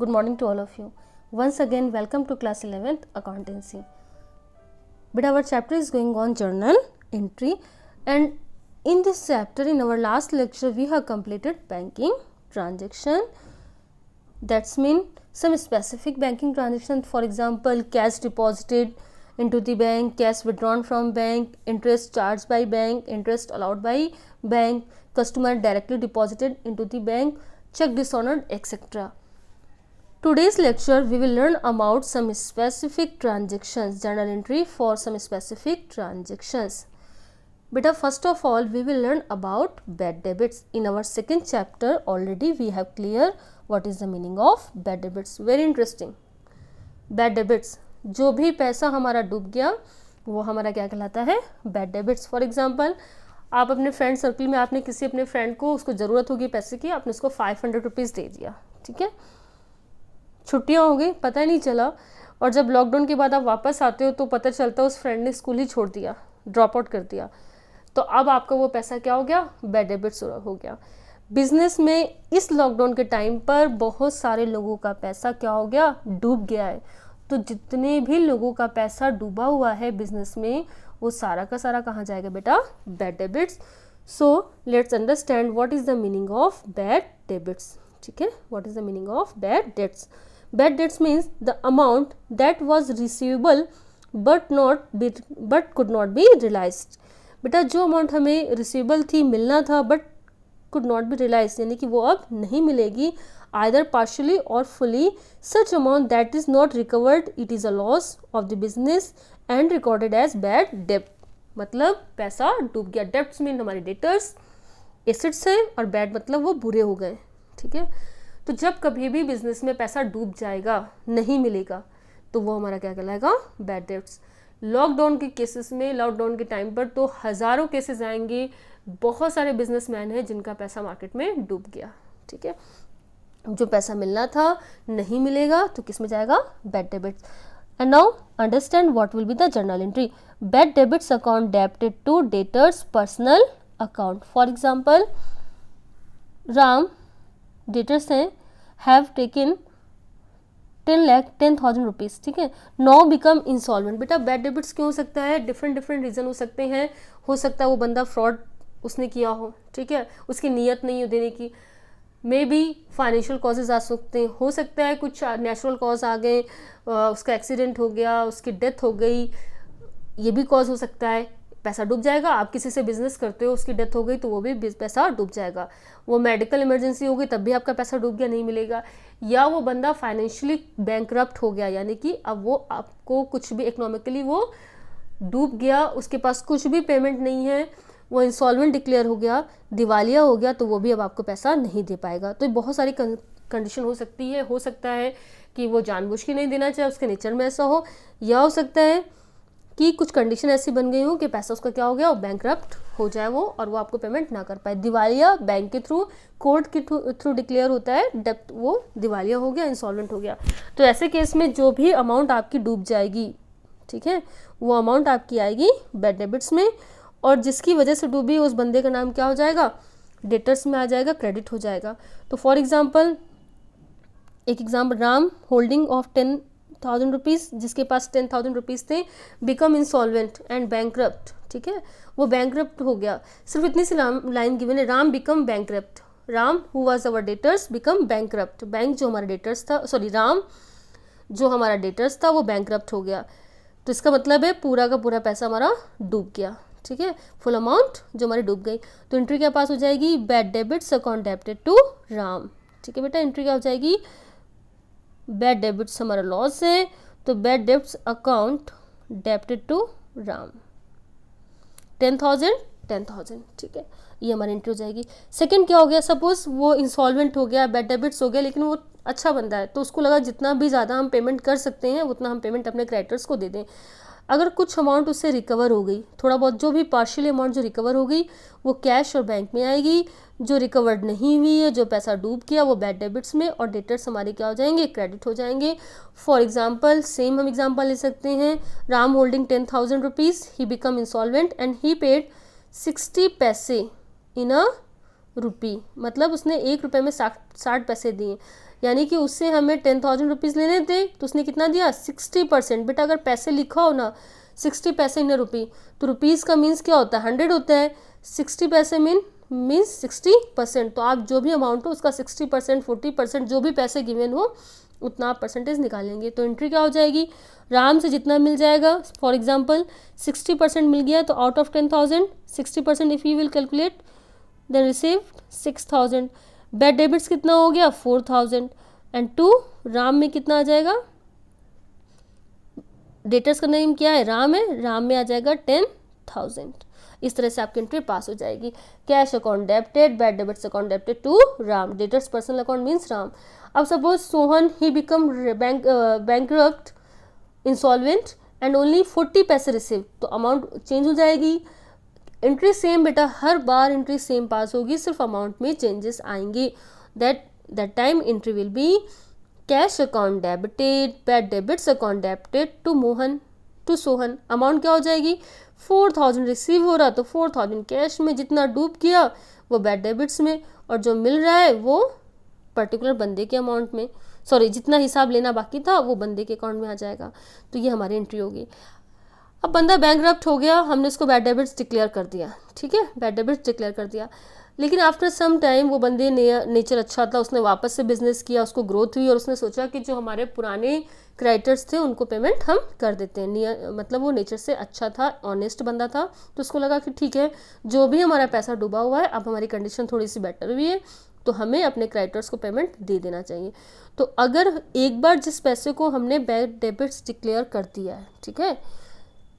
Good morning to all of you. Once again, welcome to class 11th accountancy. But our chapter is going on journal entry, and in this chapter, in our last lecture, we have completed banking transaction. That's mean some specific banking transaction, for example, cash deposited into the bank, cash withdrawn from bank, interest charged by bank, interest allowed by bank, customer directly deposited into the bank, check dishonored, etc. Today's lecture we will learn about some specific transactions, journal entry for some specific transactions. Beta, first of all we will learn about bad debits. In our second chapter already we have clear what is the meaning of bad debits. Very interesting. Bad debits, जो भी पैसा हमारा डूब गया वो हमारा क्या कहलाता है, बैड डेबिट्स. फॉर एग्जाम्पल, आप अपने फ्रेंड सर्कल में आपने किसी अपने फ्रेंड को, उसको ज़रूरत होगी पैसे की, आपने उसको 500 रुपीज़ दे दिया, ठीक है, छुट्टियां हो गई, पता ही नहीं चला, और जब लॉकडाउन के बाद आप वापस आते हो तो पता चलता है उस फ्रेंड ने स्कूल ही छोड़ दिया, ड्रॉप आउट कर दिया, तो अब आपका वो पैसा क्या हो गया, बैड डेबिट्स हो गया. बिजनेस में इस लॉकडाउन के टाइम पर बहुत सारे लोगों का पैसा क्या हो गया, डूब गया है. तो जितने भी लोगों का पैसा डूबा हुआ है बिजनेस में वो सारा का सारा कहाँ जाएगा बेटा, bad debits. So let's understand what is the meaning of bad debits. ठीक है, what is the meaning of bad debts. Bad debts means the amount that was receivable but could not be realized. बेटा जो amount हमें receivable थी, मिलना था, but could not be realized यानी कि वो अब नहीं मिलेगी, either partially or fully. Such amount that is not recovered, it is a loss of the business and recorded as bad debt. मतलब पैसा डूब गया. डेब्ट्स मीन हमारे डेटर्स, एसेट्स हैं, और बैड मतलब वो बुरे हो गए. ठीक है, तो जब कभी भी बिजनेस में पैसा डूब जाएगा, नहीं मिलेगा, तो वो हमारा क्या कहलाएगा, बैड डेट्स. लॉकडाउन के केसेस में, लॉकडाउन के टाइम पर तो हज़ारों केसेस आएंगे, बहुत सारे बिजनेसमैन हैं जिनका पैसा मार्केट में डूब गया. ठीक है, जो पैसा मिलना था नहीं मिलेगा तो किस में जाएगा, bad debits. And now understand what will be the journal entry. Bad debits account debited to debtors personal account. For example, Ram debtors हैं, हैव टेकन 10,10,000 रुपीज़. ठीक है, नाउ बिकम इंसॉल्वेंट. बेटा बैड डेबिट्स क्यों हो सकता है, डिफरेंट रीज़न हो सकते हैं. हो सकता है वो बंदा फ्रॉड उसने किया हो, ठीक है, उसकी नीयत नहीं हो देने की. मे बी फाइनेंशियल कॉजेज आ सकते हैं, हो सकता है कुछ नेचुरल कॉज आ गए, उसका एक्सीडेंट हो गया, उसकी डेथ हो गई, ये भी कॉज हो सकता है. पैसा डूब जाएगा. आप किसी से बिजनेस करते हो, उसकी डेथ हो गई तो वो भी पैसा डूब जाएगा. वो मेडिकल इमरजेंसी हो गई तब भी आपका पैसा डूब गया, नहीं मिलेगा. या वो बंदा फाइनेंशियली बैंकरप्ट हो गया, यानी कि अब वो आपको कुछ भी इकोनॉमिकली वो डूब गया, उसके पास कुछ भी पेमेंट नहीं है, वो इंसॉल्वेंट डिक्लेयर हो गया, दिवालिया हो गया, तो वो भी अब आपको पैसा नहीं दे पाएगा. तो बहुत सारी कंडीशन हो सकती है. हो सकता है कि वो जानबूझ के नहीं देना चाहे, उसके नेचर में ऐसा हो, या हो सकता है कि कुछ कंडीशन ऐसी बन गई हो कि पैसा उसका क्या हो गया, बैंकरप्ट हो जाए वो, और वो आपको पेमेंट ना कर पाए. दिवालिया बैंक के थ्रू, कोर्ट के थ्रू डिक्लेयर होता है, डेब्ट वो दिवालिया हो गया, इंसॉल्वेंट हो गया. तो ऐसे केस में जो भी अमाउंट आपकी डूब जाएगी, ठीक है, वो अमाउंट आपकी आएगी बैड डेबिट्स में, और जिसकी वजह से डूबी उस बंदे का नाम क्या हो जाएगा, डेटर्स में आ जाएगा, क्रेडिट हो जाएगा. तो फॉर एग्जाम्पल, एक example, Ram holding of 10,000 rupees, जिसके पास 10,000 रुपीज़ थे, बिकम इंसॉल्वेंट एंड बैंकरप्ट. ठीक है, वो बैंकरप्ट हो गया. सिर्फ इतनी सी लाइन गिवन है, Ram become bankrupt. Ram who was our debtors become bankrupt. Bank जो हमारा डेटर्स था, सॉरी, राम जो हमारा डेटर्स था वो बैंकरप्ट हो गया. तो इसका मतलब है पूरा का पूरा पैसा हमारा डूब गया. ठीक है, फुल अमाउंट जो हमारी डूब गई. तो एंट्री क्या पास हो जाएगी, bad debits account debited to Ram. ठीक है बेटा, एंट्री क्या हो जाएगी, बैड डेबिट्स हमारा लॉस है, तो bad debts account debited to Ram. 10,000. ठीक है, ये हमारी एंट्री हो जाएगी. सेकंड क्या हो गया, सपोज वो इंसॉल्वेंट हो गया, बैड डेबिट्स हो गया, लेकिन वो अच्छा बंदा है, तो उसको लगा जितना भी ज़्यादा हम पेमेंट कर सकते हैं उतना हम पेमेंट अपने क्रेडिटर्स को दे दें. अगर कुछ अमाउंट उससे रिकवर हो गई, थोड़ा बहुत, जो भी पार्शियली अमाउंट जो रिकवर हो गई वो कैश और बैंक में आएगी. जो रिकवर्ड नहीं हुई है, जो पैसा डूब गया, वो बैड डेबिट्स में, और डेटर्स हमारे क्या हो जाएंगे, क्रेडिट हो जाएंगे. फॉर एग्जाम्पल, सेम हम एग्जाम्पल ले सकते हैं, Ram holding 10,000 rupees, he become insolvent and he paid 60 पैसे इन अ रुपी. मतलब उसने 1 रुपये में 60 पैसे दिए. यानी कि उससे हमें 10,000 रुपीज़ लेने थे तो उसने कितना दिया 60%। बेटा अगर पैसे लिखा हो ना 60 पैसे इन रुपी, तो रुपीज़ का मीन्स क्या होता है 100 होता है, 60 पैसे मीन्स 60%। तो आप जो भी अमाउंट हो उसका 60%, 40% जो भी पैसे गिवन हो उतना आप परसेंटेज निकालेंगे। तो एंट्री क्या हो जाएगी, राम से जितना मिल जाएगा, फॉर एग्जाम्पल 60% मिल गया तो out of 10,000 60% if you will calculate then receive 6,000। Bad debits कितना हो गया 4,000 एंड टू राम में कितना आ जाएगा, डेटर्स का नेम क्या है राम है, राम में आ जाएगा 10,000। इस तरह से आपकी एंट्री पास हो जाएगी। Cash account debited, bad debits account debited to Ram, debtors personal account means Ram. अब suppose Sohan he become bankrupt insolvent and only 40 पैसे रिसीव, तो अमाउंट चेंज हो जाएगी। एंट्री सेम बेटा, हर बार एंट्री सेम पास होगी, सिर्फ अमाउंट में चेंजेस आएंगे। That time entry will be cash account debited, bad debits account debited to Sohan. Amount क्या हो जाएगी 4,000 रिसीव हो रहा तो 4,000 कैश में, जितना डूब गया वो बैड डेबिट्स में, और जो मिल रहा है वो पर्टिकुलर बंदे के अमाउंट में, सॉरी जितना हिसाब लेना बाकी था वो बंदे के अकाउंट में आ जाएगा। तो ये हमारी एंट्री होगी। अब बंदा बैंकरप्ट हो गया, हमने उसको बैड डेबिट्स डिक्लेयर कर दिया, ठीक है, बैड डेबिट्स डिक्लेयर कर दिया, लेकिन आफ्टर सम टाइम वो बंदे नेचर अच्छा था, उसने वापस से बिजनेस किया, उसको ग्रोथ हुई और उसने सोचा कि जो हमारे पुराने क्रेडिटर्स थे उनको पेमेंट हम कर देते हैं। मतलब वो नेचर से अच्छा था, ऑनेस्ट बंदा था, तो उसको लगा कि ठीक है जो भी हमारा पैसा डूबा हुआ है अब हमारी कंडीशन थोड़ी सी बेटर हुई है तो हमें अपने क्रेडिटर्स को पेमेंट दे देना चाहिए। तो अगर एक बार जिस पैसे को हमने बैड डेबिट्स डिक्लेयर कर दिया है, ठीक है,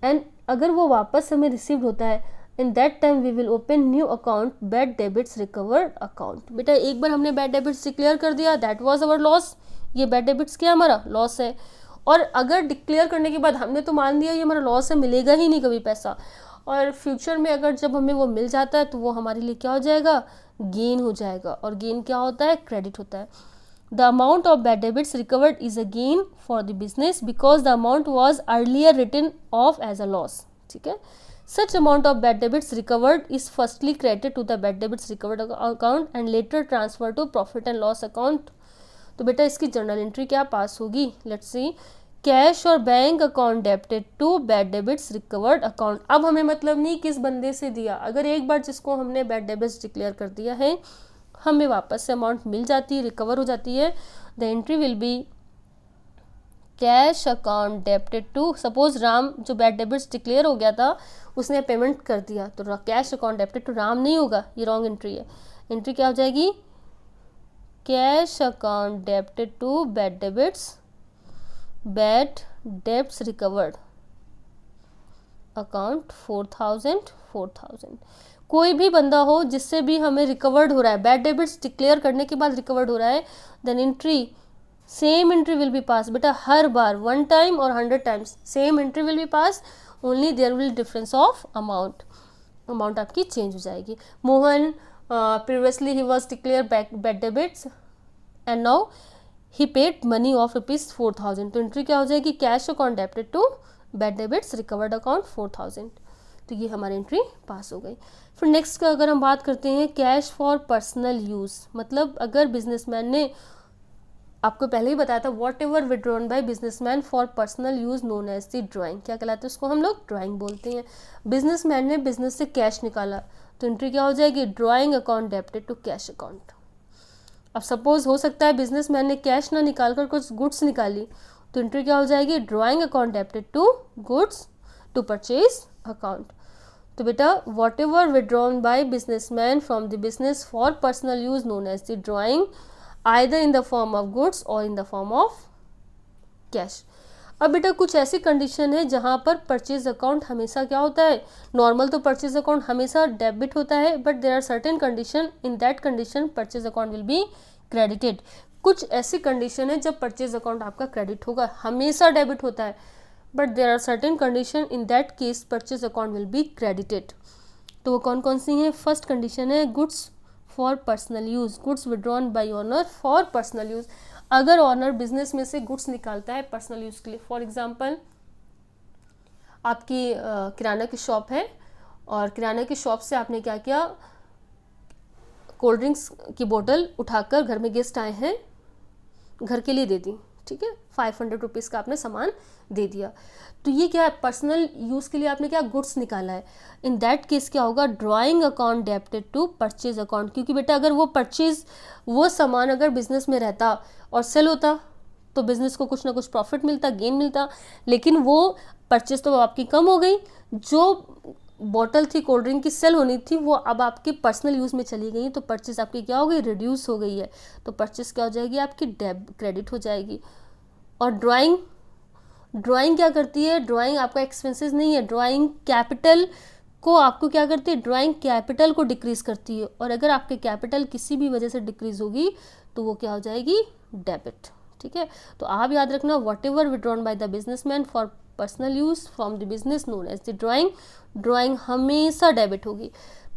एंड अगर वो वापस हमें रिसीव होता है, in that time we will open new account bad debits recovered account. बेटा एक बार हमने बैड डेबिट्स डिक्लेयर कर दिया, दैट वाज अवर लॉस, ये बैड डेबिट्स क्या हमारा लॉस है। और अगर डिक्लेयर करने के बाद हमने तो मान लिया ये हमारा लॉस है, मिलेगा ही नहीं कभी पैसा, और फ्यूचर में अगर जब हमें वो मिल जाता है तो वो हमारे लिए क्या हो जाएगा गेन हो जाएगा, और गेन क्या होता है क्रेडिट होता है। The amount of bad debits recovered is a gain for the business because the amount was earlier written off as a loss, ठीक है। Such amount of bad debits recovered is firstly credited to the bad debits recovered account and later transferred to profit and loss account। तो बेटा इसकी journal entry क्या पास होगी, let's see, cash और bank account debited to bad debits recovered account. अब हमें मतलब नहीं किस बंदे से दिया, अगर एक बार जिसको हमने बैड डेबिट्स डिक्लेयर कर दिया है हमें वापस से अमाउंट मिल जाती है, रिकवर हो जाती है, the entry will be cash account debited to, suppose Ram जो बैड डेबिट्स डिक्लेयर हो गया था उसने पेमेंट कर दिया तो cash account debited to Ram नहीं होगा, ये रॉन्ग एंट्री है। एंट्री क्या हो जाएगी cash account debited to bad debts recovered account 4,000। कोई भी बंदा हो जिससे भी हमें रिकवर्ड हो रहा है, बैड डेबिट्स डिक्लेयर करने के बाद रिकवर्ड हो रहा है, then entry same entry will be pass. बेटा हर बार 1 टाइम और 100 times same entry will be pass, only there will difference of amount आपकी चेंज हो जाएगी। Mohan previously he was declare bad debits and now he paid money of ₹4,000, तो entry क्या हो जाएगी cash account debited to bad debits recovered account 4,000। तो ये हमारी एंट्री पास हो गई। फिर नेक्स्ट का अगर हम बात करते हैं कैश फॉर पर्सनल यूज़, मतलब अगर बिजनेसमैन ने, आपको पहले ही बताया था, whatever withdrawn by businessman for personal use known as the drawing, क्या कहलाता है उसको हम लोग ड्राइंग बोलते हैं। बिजनेसमैन ने बिजनेस से कैश निकाला तो एंट्री क्या हो जाएगी drawing account debited to cash account. अब सपोज हो सकता है बिजनेसमैन ने कैश ना निकाल कर कुछ गुड्स निकाली तो एंट्री क्या हो जाएगी drawing account debited to goods to purchase account. तो बेटा whatever withdrawn by businessman from the business for personal use known as the drawing either in the form of goods और in the form of cash. अब बेटा कुछ ऐसी condition है जहाँ पर परचेज अकाउंट हमेशा क्या होता है, नॉर्मल तो परचेज अकाउंट हमेशा डेबिट होता है, but there are certain condition, in that condition purchase account will be credited. कुछ ऐसी कंडीशन है जब परचेज अकाउंट आपका क्रेडिट होगा, हमेशा डेबिट होता है, but there are certain condition, in that case purchase account will be credited. तो वो कौन कौन सी हैं, फर्स्ट कंडीशन है goods for personal use, goods withdrawn by owner for personal use. अगर ऑनर बिजनेस में से गुड्स निकालता है पर्सनल यूज़ के लिए, फॉर एग्जांपल आपकी किराना की शॉप है और किराना की शॉप से आपने क्या किया, कोल्ड ड्रिंक्स की बोतल उठाकर, घर में गेस्ट आए हैं घर के लिए दे दी, ठीक है, 500 रुपीज़ का आपने सामान दे दिया, तो ये क्या है, पर्सनल यूज़ के लिए आपने क्या गुड्स निकाला है। इन दैट केस क्या होगा, drawing account debited to purchase account, क्योंकि बेटा अगर वो सामान अगर बिजनेस में रहता और सेल होता तो बिजनेस को कुछ ना कुछ प्रॉफिट मिलता, गेन मिलता, लेकिन वो परचेज तो आपकी कम हो गई, जो बॉटल थी कोल्ड ड्रिंक की सेल होनी थी वो अब आपके पर्सनल यूज़ में चली गई, तो परचेज आपकी क्या हो गई, रिड्यूस हो गई है, तो परचेज क्या हो जाएगी, आपकी क्रेडिट हो जाएगी। और ड्राइंग क्या करती है, ड्राइंग आपका एक्सपेंसेस नहीं है, ड्राइंग कैपिटल को आपको क्या करती है, ड्राइंग कैपिटल को डिक्रीज करती है, और अगर आपके कैपिटल किसी भी वजह से डिक्रीज होगी तो वो क्या हो जाएगी, डेबिट, ठीक है। तो आप याद रखना, whatever withdrawn by the businessman for personal use from the business known as the drawing हमेशा डेबिट होगी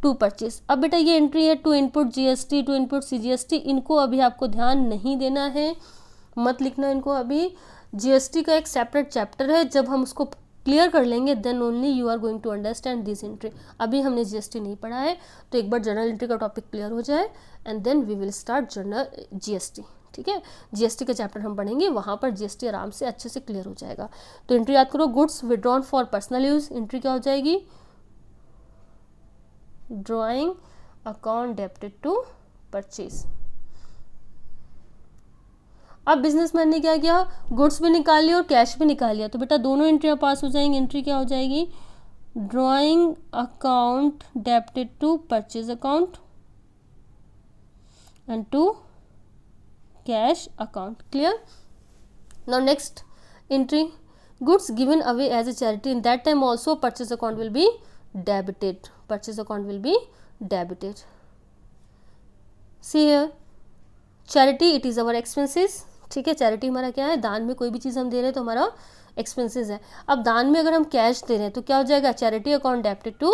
टू परचेज। अब बेटा ये एंट्री है to input GST, to input CGST, इनको अभी आपको ध्यान नहीं देना है, मत लिखना इनको अभी, जीएसटी का एक सेपरेट चैप्टर है, जब हम उसको क्लियर कर लेंगे then only you are going to understand this entry. अभी हमने जीएसटी नहीं पढ़ा है, तो एक बार जर्नल एंट्री का टॉपिक क्लियर हो जाए and then we will start journal GST, ठीक है। जीएसटी का चैप्टर हम पढ़ेंगे, वहाँ पर जीएसटी आराम से अच्छे से क्लियर हो जाएगा। तो एंट्री याद करो, goods withdrawn for personal use, entry क्या हो जाएगी, drawing account debited to purchase. अब बिजनेसमैन ने क्या किया, गुड्स भी निकाल लिया और कैश भी निकाल लिया, तो बेटा दोनों एंट्रियाँ पास हो जाएंगी। एंट्री क्या हो जाएगी, drawing account debited to purchase account and to cash account, clear. Now next entry, goods given away as a charity, in that time also purchase account will be debited, purchase account will be debited. See here, charity it is our expenses, ठीक है, charity हमारा क्या है, दान में कोई भी चीज़ हम दे रहे हैं तो हमारा एक्सपेंसेस है। अब दान में अगर हम कैश दे रहे हैं तो क्या हो जाएगा, charity account debited to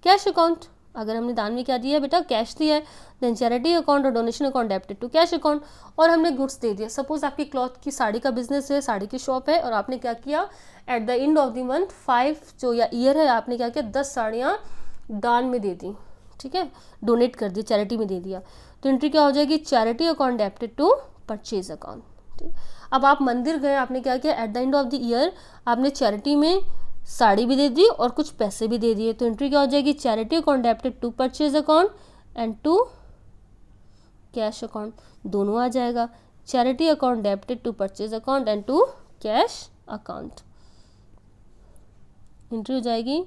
cash account. अगर हमने दान में क्या दिया है बेटा, कैश दिया है, देन चैरिटी अकाउंट और donation account debited to cash account. और हमने गुड्स दे दिया, सपोज आपकी क्लॉथ की, साड़ी का बिजनेस है, साड़ी की शॉप है, और आपने क्या किया, at the end of the month 5 जो या ईयर है, आपने क्या किया, 10 साड़ियाँ दान में दे दी, ठीक है, डोनेट कर दी, चैरिटी में दे दिया, तो एंट्री क्या हो जाएगी, charity account debited to purchase account, ठीक। अब आप मंदिर गए, आपने क्या किया, at the end of the year आपने चैरिटी में साड़ी भी दे दी और कुछ पैसे भी दे दिए, तो एंट्री क्या हो जाएगी, charity account debited to purchase account and to cash account, दोनों आ जाएगा, charity account debited to purchase account and to cash account. Entry हो जाएगी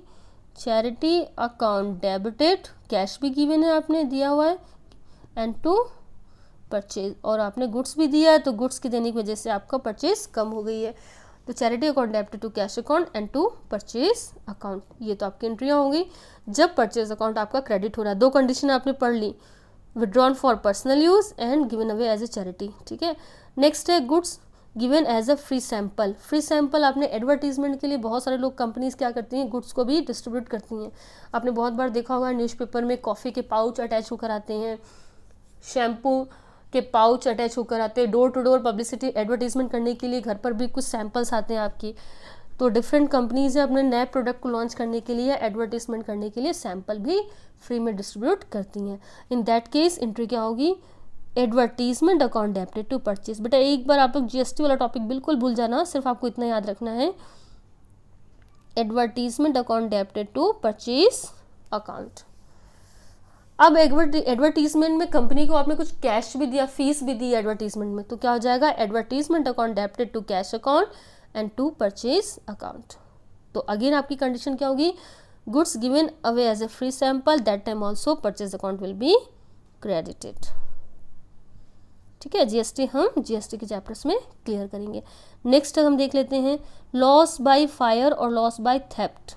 चैरिटी अकाउंट डेबिटेड, कैश भी गिवन है आपने दिया हुआ है, एंड टू परचेज, और आपने गुड्स भी दिया है, तो गुड्स की देने की वजह से आपका परचेज कम हो गई है, तो charity account debited to cash account and to purchase account. ये तो आपकी एंट्रियाँ होंगी जब परचेज अकाउंट आपका क्रेडिट हो रहा है। दो कंडीशन आपने पढ़ ली, withdrawn for personal use and given away as a charity, ठीक है। नेक्स्ट है goods given as a free sample. Free sample आपने एडवर्टीजमेंट के लिए, बहुत सारे लोग कंपनीज क्या करती हैं, गुड्स को भी डिस्ट्रीब्यूट करती हैं। आपने बहुत बार देखा होगा न्यूज़पेपर में कॉफ़ी के पाउच अटैच होकर आते हैं, शैम्पू के पाउच अटैच होकर आते हैं, door to door publicity advertisement करने के लिए घर पर भी कुछ सैम्पल्स आते हैं आपकी। तो डिफरेंट कंपनीज है अपने नए प्रोडक्ट को लॉन्च करने के लिए, एडवर्टीजमेंट करने के लिए सैम्पल भी फ्री में डिस्ट्रीब्यूट करती हैं। इन दैट केस एंट्री क्या होगी, advertisement account debited to purchase. बेटा एक बार आप लोग जीएसटी वाला टॉपिक बिल्कुल भूल जाना, सिर्फ आपको इतना याद रखना है, advertisement account debited to purchase account. अब एडवर्टीजमेंट में कंपनी को आपने कुछ कैश भी दिया, फीस भी दी एडवर्टीजमेंट में, तो क्या हो जाएगा, advertisement account debited to cash account and to purchase account. तो अगेन आपकी कंडीशन क्या होगी, goods given away as a free sample, that time also purchase account will be credited, ठीक है। जीएसटी हम जीएसटी के चैप्टर्स में क्लियर करेंगे। नेक्स्ट हम देख लेते हैं लॉस बाय फायर और लॉस बाय थेफ्ट।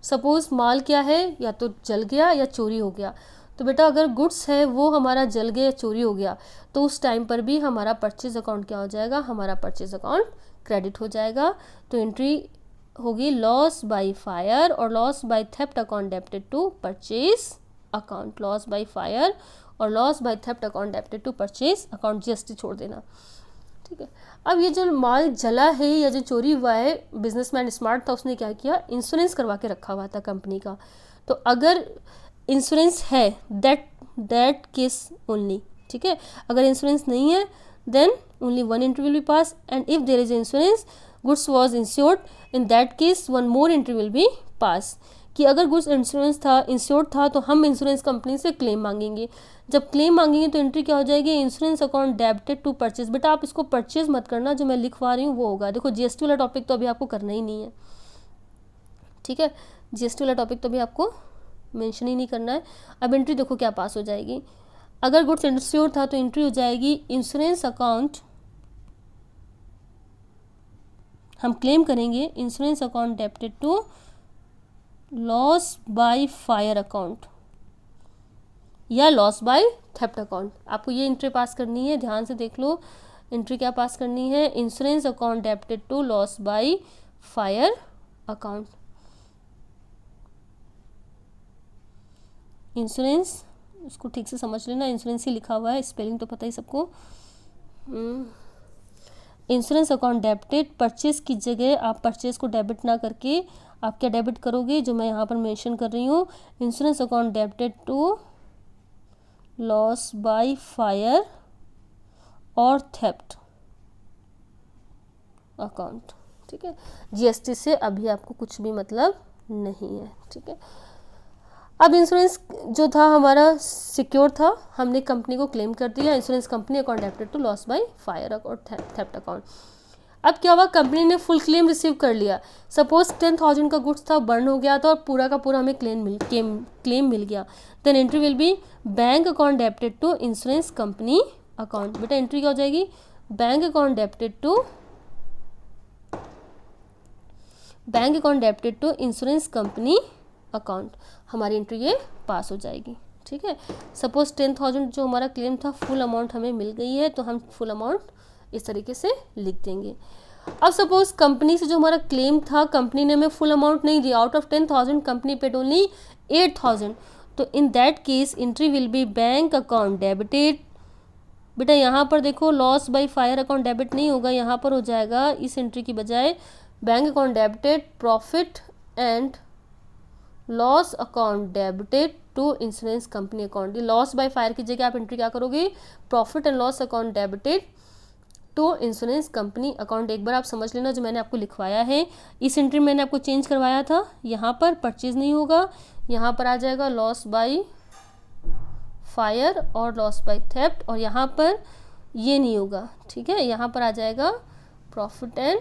सपोज माल क्या है, या तो जल गया या चोरी हो गया, तो बेटा अगर गुड्स है वो हमारा जल गया या चोरी हो गया, तो उस टाइम पर भी हमारा परचेज अकाउंट क्या हो जाएगा, हमारा परचेज अकाउंट क्रेडिट हो जाएगा। तो एंट्री होगी लॉस बाय फायर और loss by theft account debited to purchase account, loss by fire और loss by theft account debited to purchase account, GST छोड़ देना, ठीक है। अब ये जो माल जला है या जो चोरी हुआ है, बिजनेसमैन स्मार्ट था, उसने क्या किया, इंश्योरेंस करवा के रखा हुआ था कंपनी का, तो अगर इंश्योरेंस है दैट केस ओनली, ठीक है। अगर इंश्योरेंस नहीं है then only one entry will be passed, and if there is insurance, goods was insured, in that case one more entry will be passed. कि अगर गुड्स इंश्योरेंस था, insured था, तो हम इंश्योरेंस कंपनी से क्लेम मांगेंगे. जब क्लेम मांगेंगे तो एंट्री क्या हो जाएगी, insurance account debited to purchase. बेटा आप इसको परचेज मत करना, जो मैं लिखवा रही हूँ वो होगा. देखो जीएसटी वाला टॉपिक तो अभी आपको करना ही नहीं है, ठीक है. जीएसटी वाला टॉपिक तो अभी आपको मेंशन ही नहीं करना है. अब एंट्री देखो क्या पास हो जाएगी. अगर गुड्स इंश्योर्ड था तो एंट्री हो जाएगी इंश्योरेंस अकाउंट, हम क्लेम करेंगे insurance account debited to loss by fire account या लॉस बाय थेफ्ट अकाउंट. आपको ये एंट्री पास करनी है, ध्यान से देख लो. एंट्री क्या पास करनी है, insurance account debited to loss by fire account. Insurance, उसको ठीक से समझ लेना, इंश्योरेंस ही लिखा हुआ है, स्पेलिंग तो पता ही सबको. इंश्योरेंस अकाउंट डेबिटेड, परचेज की जगह आप परचेज को डेबिट ना करके आप क्या डेबिट करोगे, जो मैं यहाँ पर मेंशन कर रही हूँ, insurance account debited to loss by fire और थेफ्ट अकाउंट. ठीक है, जीएसटी से अभी आपको कुछ भी मतलब नहीं है. ठीक है, अब इंश्योरेंस जो था हमारा सिक्योर था, हमने कंपनी को क्लेम कर दिया, insurance company account debited to loss by fire और थेफ्ट अकाउंट. अब क्या हुआ, कंपनी ने फुल क्लेम रिसीव कर लिया. सपोज 10,000 का गुड्स था, बर्न हो गया था और पूरा का पूरा हमें क्लेम मिल गया. Then entry will be bank account debited to insurance company account. बेटा एंट्री क्या हो जाएगी, bank account debited to insurance company account. हमारी एंट्री ये पास हो जाएगी. ठीक है, सपोज 10,000 जो हमारा क्लेम था, फुल अमाउंट हमें मिल गई है, तो हम फुल अमाउंट इस तरीके से लिख देंगे. अब सपोज कंपनी से जो हमारा क्लेम था, कंपनी ने हमें फुल अमाउंट नहीं दिया. Out of 10,000 company paid only 8,000. तो इन that case entry will be bank account debited. बेटा यहाँ पर देखो loss by fire account debit नहीं होगा, यहाँ पर हो जाएगा इस एंट्री की बजाय bank account debited profit and loss account debited to insurance company account. Loss by fire की जगह आप एंट्री क्या करोगे, profit and loss account debited to insurance company account. एक बार आप समझ लेना जो मैंने आपको लिखवाया है. इस एंट्री में मैंने आपको चेंज करवाया था, यहाँ पर परचेज नहीं होगा, यहाँ पर आ जाएगा लॉस बाय फायर और लॉस बाय थेफ्ट, और यहाँ पर ये नहीं होगा. ठीक है, यहाँ पर आ जाएगा profit and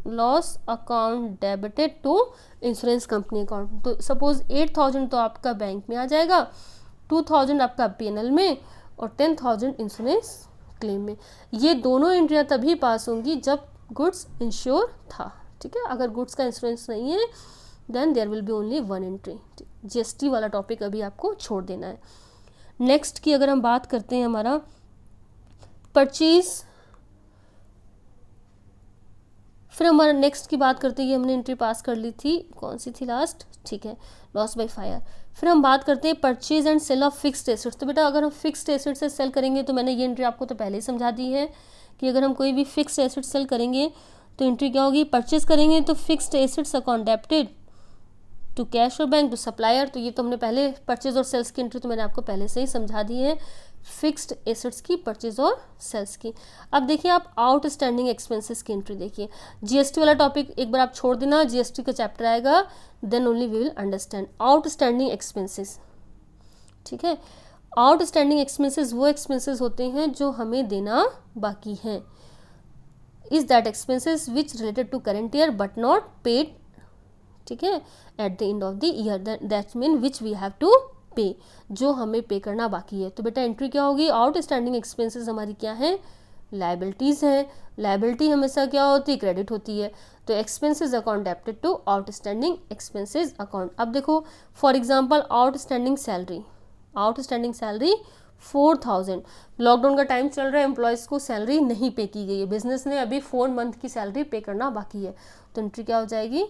loss account debited to insurance company account. तो सपोज 8,000 तो आपका बैंक में आ जाएगा, 2,000 आपका पीएनएल में और 10,000 इंश्योरेंस क्लेम में. ये दोनों एंट्रियाँ तभी पास होंगी जब गुड्स इंश्योर था. ठीक है, अगर गुड्स का इंश्योरेंस नहीं है then there will be only one entry. GST वाला टॉपिक अभी आपको छोड़ देना है. नेक्स्ट की अगर हम बात करते हैं, हमारा परचेज, फिर हमारा नेक्स्ट की बात करते हैं, हमने एंट्री पास कर ली थी, कौन सी थी लास्ट, ठीक है, लॉस बाय फायर. फिर हम बात करते हैं purchase and sale of fixed assets. तो बेटा अगर हम फिक्स्ड एसेट से सेल करेंगे, तो मैंने ये एंट्री आपको तो पहले ही समझा दी है कि अगर हम कोई भी फिक्स्ड एसेट सेल करेंगे तो एंट्री क्या होगी, परचेज करेंगे तो fixed assets account debited to cash और बैंक टू सप्लायर. तो ये तो हमने पहले परचेज और सेल्स की एंट्री तो मैंने आपको पहले से ही समझा दी है, फिक्स्ड एसेट्स की, परचेज और सेल्स की. अब देखिए आप आउटस्टैंडिंग एक्सपेंसेस की एंट्री देखिए. जीएसटी वाला टॉपिक एक बार आप छोड़ देना, जीएसटी का चैप्टर आएगा then only we will understand outstanding expenses. ठीक है, आउटस्टैंडिंग एक्सपेंसेस वो एक्सपेंसेस होते हैं जो हमें देना बाकी हैं. Is that expenses which related to current year but not paid. ठीक है, at the end of the year, that mean which we have to pay, जो हमें पे करना बाकी है. तो बेटा एंट्री क्या होगी, आउटस्टैंडिंग एक्सपेंसेस हमारी क्या है, लायबिलिटीज़ है. लायबिलिटी हमेशा क्या होती है, क्रेडिट होती है. तो expenses account debited to outstanding expenses account. अब देखो for example outstanding salary 4,000. Lockdown का टाइम चल रहा है, एम्प्लॉयज़ को सैलरी नहीं पे की गई है, बिजनेस ने अभी 4 मंथ की सैलरी पे करना बाकी है. तो एंट्री क्या हो जाएगी,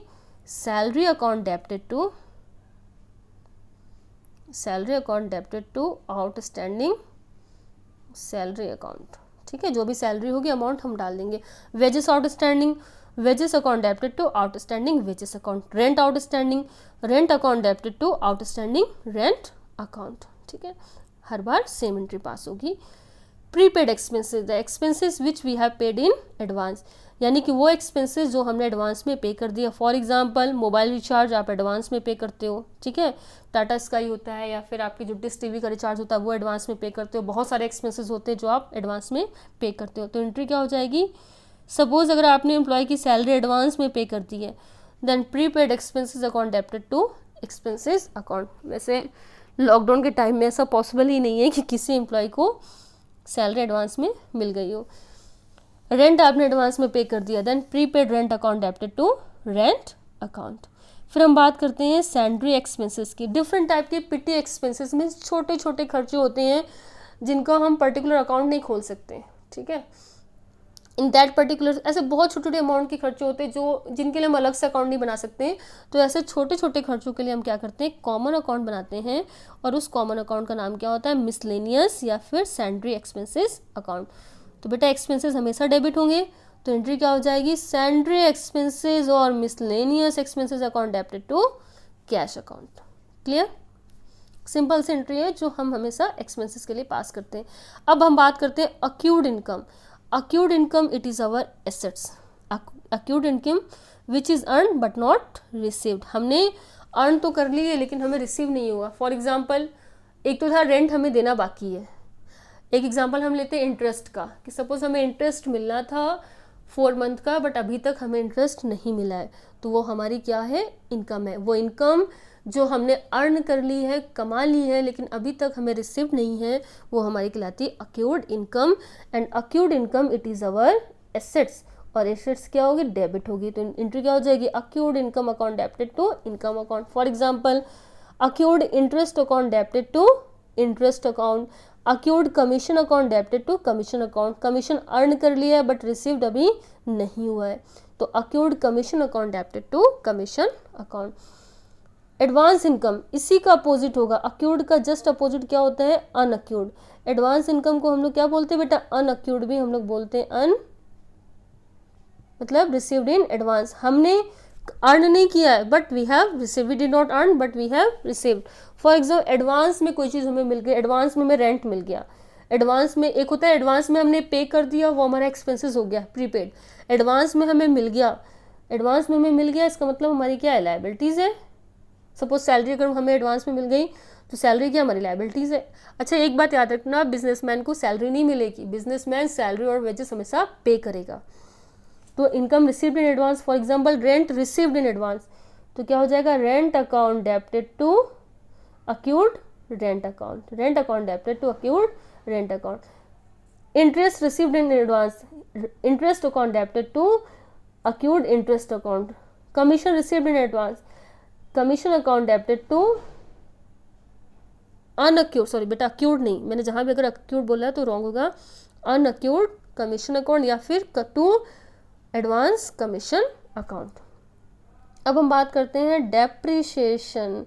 salary account debited to outstanding salary account. ठीक है, जो भी सैलरी होगी अमाउंट हम डाल देंगे. Wages outstanding, wages account debited to outstanding wages account. Rent outstanding, rent account debited to outstanding rent account. ठीक है, हर बार सेम एंट्री पास होगी। Prepaid expenses, the expenses which we have paid in advance, यानी कि वो expenses जो हमने एडवांस में पे कर दिया। फॉर एग्जांपल मोबाइल रिचार्ज आप एडवांस में पे करते हो, ठीक है, टाटा स्काई होता है, या फिर आपकी जो डिश टीवी का रिचार्ज होता है वो एडवांस में पे करते हो। बहुत सारे एक्सपेंसेस होते हैं जो आप एडवांस में पे करते हो, तो एंट्री क्या हो जाएगी। सपोज अगर आपने एम्प्लॉय की सैलरी एडवांस में पे कर दी है, then prepaid expenses account debited to expenses account. वैसे लॉकडाउन के टाइम में ऐसा पॉसिबल ही नहीं है कि किसी एम्प्लॉय को सैलरी एडवांस में मिल गई हो। रेंट आपने एडवांस में पे कर दिया, then prepaid rent account debited to rent account. फिर हम बात करते हैं सैंड्री एक्सपेंसेस की। डिफरेंट टाइप के पिटी एक्सपेंसेस में छोटे छोटे खर्चे होते हैं जिनका हम पर्टिकुलर अकाउंट नहीं खोल सकते, ठीक है। इन दैट पर्टिकुलर, ऐसे बहुत छोटे छोटे अमाउंट के खर्चे होते हैं जो जिनके लिए हम अलग से अकाउंट नहीं बना सकते। तो ऐसे छोटे छोटे खर्चों के लिए हम क्या करते हैं, कॉमन अकाउंट बनाते हैं, और उस कॉमन अकाउंट का नाम क्या होता है, मिसलेनियस या फिर सैंड्री एक्सपेंसेस अकाउंट। तो बेटा एक्सपेंसेस हमेशा डेबिट होंगे, तो एंट्री क्या हो जाएगी, सैंड्री एक्सपेंसेस और miscellaneous expenses account debited to cash account. Clear, simple सी एंट्री है जो हम हमेशा एक्सपेंसेस के लिए पास करते हैं। अब हम बात करते हैं accrued income. Accrued income, it is our assets. Accrued income which is earn but not received. हमने अर्न तो कर ली है लेकिन हमें रिसीव नहीं हुआ। फॉर एग्जाम्पल, एक तो था रेंट हमें देना बाकी है। एक एग्जाम्पल हम लेते हैं इंटरेस्ट का, कि सपोज हमें इंटरेस्ट मिलना था 4 मंथ का, बट अभी तक हमें इंटरेस्ट नहीं मिला है, तो वो हमारी क्या है, इनकम है। वो इनकम जो हमने अर्न कर ली है, कमा ली है, लेकिन अभी तक हमें रिसीव नहीं है, वो हमारी कहलाती है accrued income. And accrued income it is our assets, और एसेट्स क्या होगी, डेबिट होगी। तो एंट्री क्या हो जाएगी, accrued income account debited to income account. For example, accrued interest account debited to interest account. Accrued commission account debited to commission account. Commission earn कर लिया है बट रिसीव्ड अभी नहीं हुआ है, तो accrued commission account debited to commission account. Advance income इसी का अपोजिट होगा। अक्यूर्ड का जस्ट अपोजिट क्या होता है, अनअक्यूर्ड। एडवांस इनकम को हम लोग क्या बोलते हैं बेटा, अनअक्यूर्ड भी हम लोग बोलते हैं। अन मतलब रिसीव्ड इन एडवांस, हमने अर्न नहीं किया है but we have received, we did not earn but we have received. For example, advance में कोई चीज़ हमें मिल गई, एडवांस में हमें रेंट मिल गया। एडवांस में एक होता है, एडवांस में हमने पे कर दिया, वो हमारा एक्सपेंसेस हो गया, प्रीपेड। एडवांस में हमें मिल गया, एडवांस में हमें मिल गया, इसका मतलब हमारी क्या है, लायबिलिटीज़ है। सपोज सैलरी अगर हमें एडवांस में मिल गई तो सैलरी क्या हमारी लायबिलिटीज़ है। अच्छा, एक बात याद रखना, बिजनेसमैन को सैलरी नहीं मिलेगी, बिजनेसमैन सैलरी और वेजेस हमेशा पे करेगा। तो income received in advance, for example rent received in advance, तो क्या हो जाएगा, rent account debited to accrued rent account. Rent account debited to accrued rent account. Interest received in advance, interest account debited to accrued interest account. Commission received in advance, commission account debited to unaccrued, sorry बेटा accrued नहीं, मैंने जहां भी अगर अक्यूर्ड बोला है तो wrong होगा, अनअक्यूर्ड कमीशन अकाउंट या फिर टू एडवांस कमीशन अकाउंट। अब हम बात करते हैं डेप्रिसिएशन।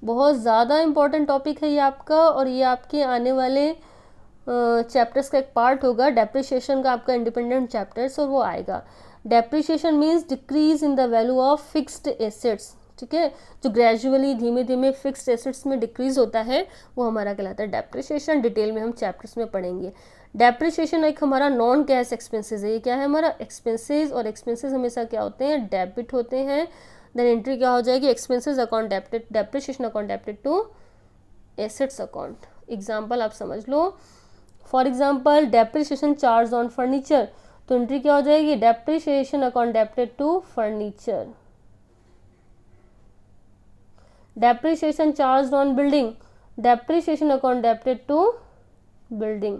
बहुत ज़्यादा इंपॉर्टेंट टॉपिक है ये आपका, और ये आपके आने वाले चैप्टर्स का एक पार्ट होगा। डेप्रिसिएशन का आपका इंडिपेंडेंट चैप्टर्स और वो आएगा। Depreciation means decrease in the value of fixed assets, ठीक है, जो ग्रेजुअली धीमे धीमे फिक्स्ड एसेट्स में डिक्रीज होता है, वो हमारा कहलाता है डेप्रिसिएशन। डिटेल में हम चैप्टर्स में पढ़ेंगे। डेप्रिसिएशन एक हमारा नॉन कैश एक्सपेंसेस है। ये क्या है, हमारा एक्सपेंसेस, और एक्सपेंसेस हमेशा क्या होते हैं, डेबिट होते हैं। देन एंट्री क्या हो जाएगी, expenses account debited, depreciation account debited to assets account. Example आप समझ लो, for example depreciation charge on furniture, तो एंट्री क्या हो जाएगी, depreciation account debited to furniture. Depreciation charge on building, depreciation account debited to building.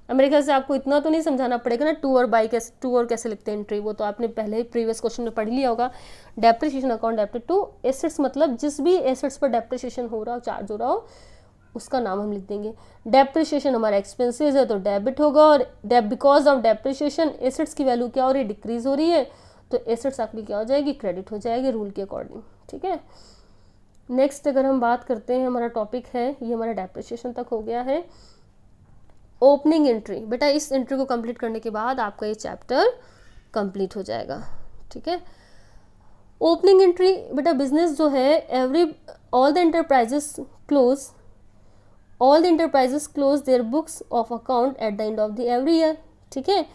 अब मेरे ख्याल से आपको इतना तो नहीं समझाना पड़ेगा ना, टू और बाई कैसे, टू और कैसे लिखते हैं एंट्री, वो तो आपने पहले ही प्रीवियस क्वेश्चन में पढ़ लिया होगा। Depreciation account debited to assets, मतलब जिस भी एसेट्स पर डेप्रिसिएशन हो रहा हो, चार्ज हो रहा हो, उसका नाम हम लिख देंगे। डेप्रिसिएशन हमारा एक्सपेंसेस है तो डेबिट होगा, और बिकॉज ऑफ डेप्रिसिएशन एसेट्स की वैल्यू क्या हो रही है, डिक्रीज हो रही है, तो एसेट्स आपकी क्या हो जाएगी, क्रेडिट हो जाएगी रूल के अकॉर्डिंग, ठीक है। नेक्स्ट अगर हम बात करते हैं, हमारा टॉपिक है, ये हमारा डेप्रिसिएशन तक हो गया है। ओपनिंग एंट्री, बेटा इस एंट्री को कंप्लीट करने के बाद आपका ये चैप्टर कंप्लीट हो जाएगा, ठीक है। ओपनिंग एंट्री बेटा, बिजनेस जो है, all the enterprises close all the enterprises close their books of account at the end of the every year, ठीक है।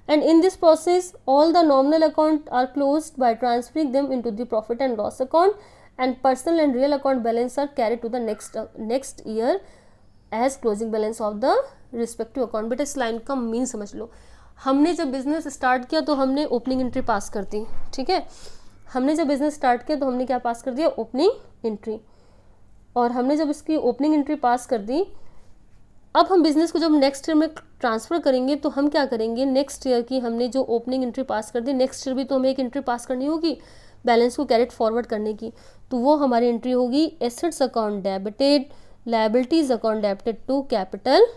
And in this process all the nominal account are closed by transferring them into the profit and loss account and personal and real account balance are carried to the next year as closing balance of the respective account. बेटा इस line का mean समझ लो। हमने जब business start किया तो हमने opening entry पास कर दी, ठीक है। हमने जब बिजनेस स्टार्ट किया तो हमने क्या पास कर दिया, ओपनिंग एंट्री। और हमने जब इसकी ओपनिंग एंट्री पास कर दी, अब हम बिजनेस को जब नेक्स्ट ईयर में ट्रांसफ़र करेंगे तो हम क्या करेंगे, नेक्स्ट ईयर की हमने जो ओपनिंग एंट्री पास कर दी, नेक्स्ट ईयर भी तो हमें एक एंट्री पास करनी होगी बैलेंस को कैरेट फॉरवर्ड करने की। तो वो हमारी एंट्री होगी assets account debited, liabilities account debited to capital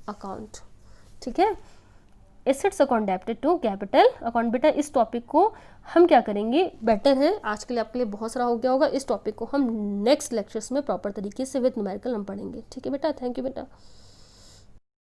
account, ठीक है। Assets account debited to capital account. बेटा इस टॉपिक को हम क्या करेंगे, बेटर है आज के लिए आपके लिए बहुत सारा हो गया होगा। इस टॉपिक को हम नेक्स्ट लेक्चर्स में प्रॉपर तरीके से विद न्यूमेरिकल हम पढ़ेंगे, ठीक है बेटा। थैंक यू बेटा।